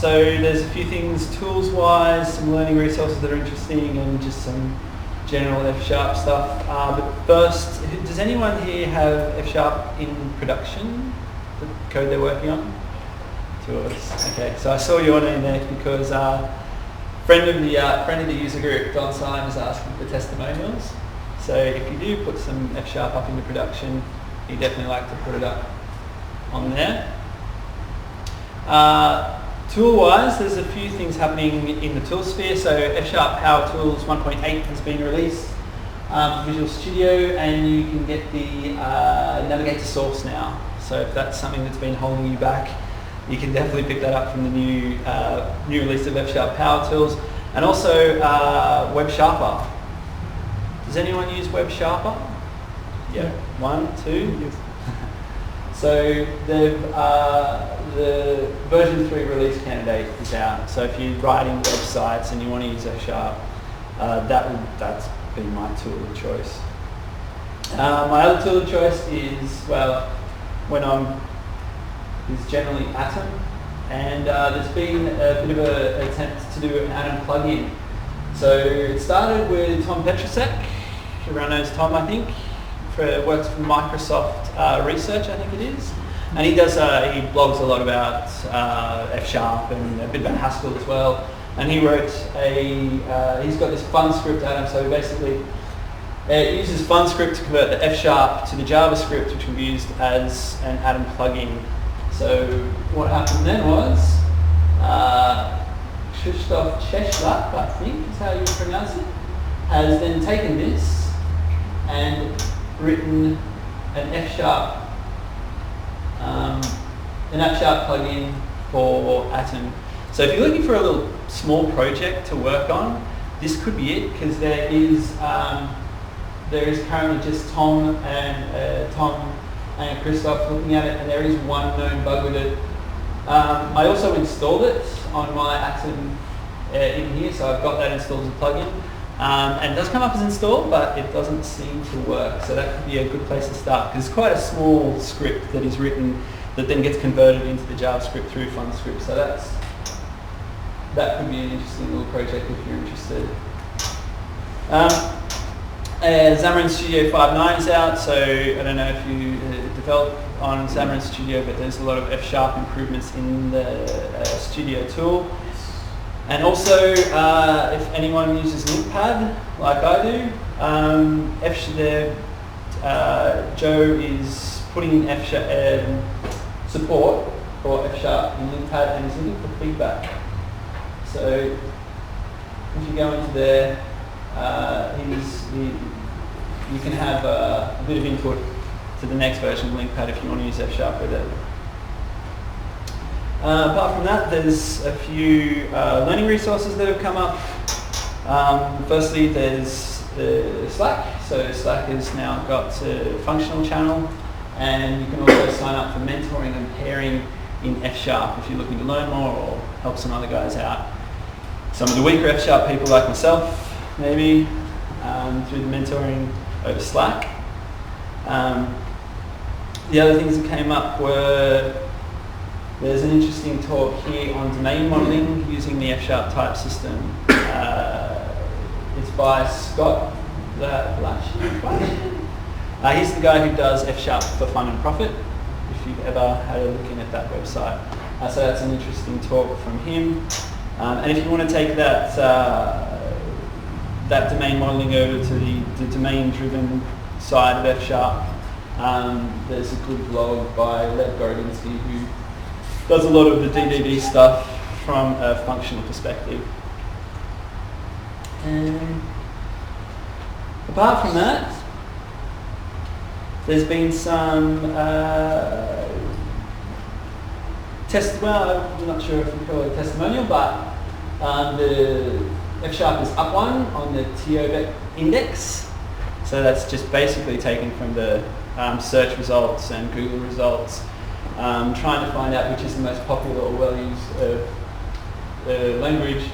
So there's a few things tools-wise, some learning resources that are interesting, and just some general F# stuff. But first, does anyone here have F# in production, the code they're working on? Two of us. Okay, so I saw your name there because friend of the user group, Don Syme, is asking for testimonials. So if you do put some F# up into production, you definitely like to put it up on there. Tool-wise, there's a few things happening in the tool sphere. So F# Power Tools 1.8 has been released for Visual Studio, and you can get the navigate to source now. So if that's something that's been holding you back, you can definitely pick that up from the new release of F# Power Tools. And also Web Sharper. Does anyone use Web Sharper? Yeah. 1, 2? Yes. So the version 3 release candidate is out. So if you're writing websites and you want to use F#, that's been my tool of choice. My other tool of choice is, well, is generally Atom, and there's been a bit of an attempt to do an Atom plugin. So it started with Tom Petrusek. Everyone knows Tom, I think. Works for Microsoft Research, I think it is, and he blogs a lot about F# and a bit about Haskell as well. And he wrote he's got this fun script Atom. So basically, it uses fun script to convert the F# to the JavaScript, which can be used as an Atom plugin. So what happened then was Krzysztof Cieślak, I think is how you pronounce it, has then taken this and written an F# plugin for Atom. So if you're looking for a little small project to work on, this could be it, because there is currently just Tom and Christoph looking at it, and there is one known bug with it. I also installed it on my Atom in here, so I've got that installed as a plugin. And it does come up as installed, but it doesn't seem to work. So that could be a good place to start, because it's quite a small script that is written that then gets converted into the JavaScript through FunScript. So that could be an interesting little project if you're interested. Xamarin Studio 5.9 is out, so I don't know if you develop on Xamarin Studio, but there's a lot of F# improvements in the Studio tool. And also, if anyone uses LinkPad, like I do, Joe is putting in support for F# in LinkPad, and is looking for feedback. So if you go into there, you can have a bit of input to the next version of LinkPad if you want to use F# with it. Apart from that, there's a few learning resources that have come up. Firstly, there's Slack. So Slack has now got a functional channel, and you can also sign up for mentoring and pairing in F# if you're looking to learn more or help some other guys out. Some of the weaker F# people like myself, maybe, through the mentoring over Slack. The other things that came up were, there's an interesting talk here on domain modeling using the F# type system. It's by Scott Blashian. He's the guy who does F# for fun and profit, if you've ever had a look in at that website. So that's an interesting talk from him. And if you want to take that domain modeling over to the domain-driven side of F#, there's a good blog by Korczynski who does a lot of the DDD stuff from a functional perspective. And apart from that, there's been some I'm not sure if we call it a testimonial, but the F# is up one on the TO index. So that's just basically taken from the search results and Google results, trying to find out which is the most popular or well-used language.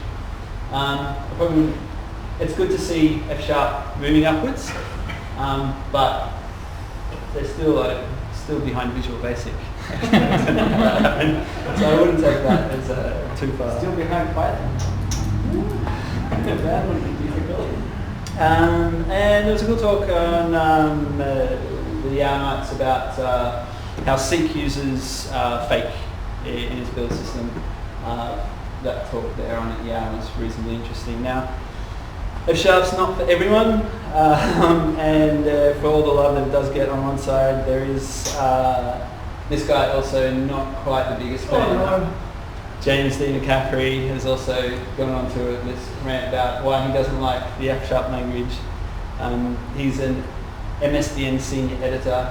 It's good to see F# moving upwards, but they're still behind Visual Basic. So I wouldn't take that as a too far. Still behind Python. That would be difficult. And there was a good talk on the Yarnites about how Seek uses fake in his build system. That talk there on Yarn was reasonably interesting. Now, F-sharp's not for everyone, and for all the love that it does get on one side, there is this guy also not quite the biggest fan. James D. McCaffrey has also gone on to this rant about why he doesn't like the F-sharp language. He's an MSDN senior editor,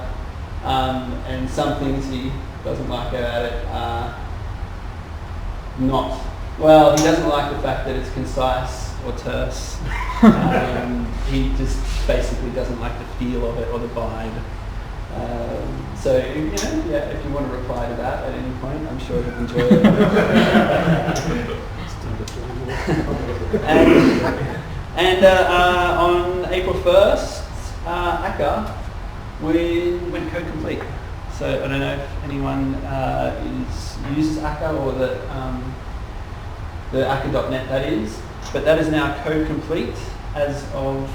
and some things he doesn't like about it are not, well, he doesn't like the fact that it's concise or terse. He just basically doesn't like the feel of it or the vibe. So, yeah, if you want to reply to that at any point, I'm sure he'll enjoy it. and on April 1st, Akka, we went code complete. So I don't know if anyone uses Akka or the Akka.net that is, but that is now code complete as of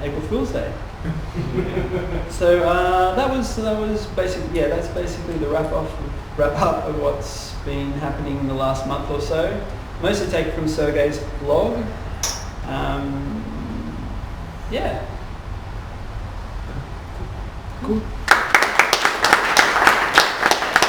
April Fool's Day. So that was basically, yeah, that's basically the wrap up of what's been happening in the last month or so. Mostly taken from Sergey's blog. Yeah. Cool.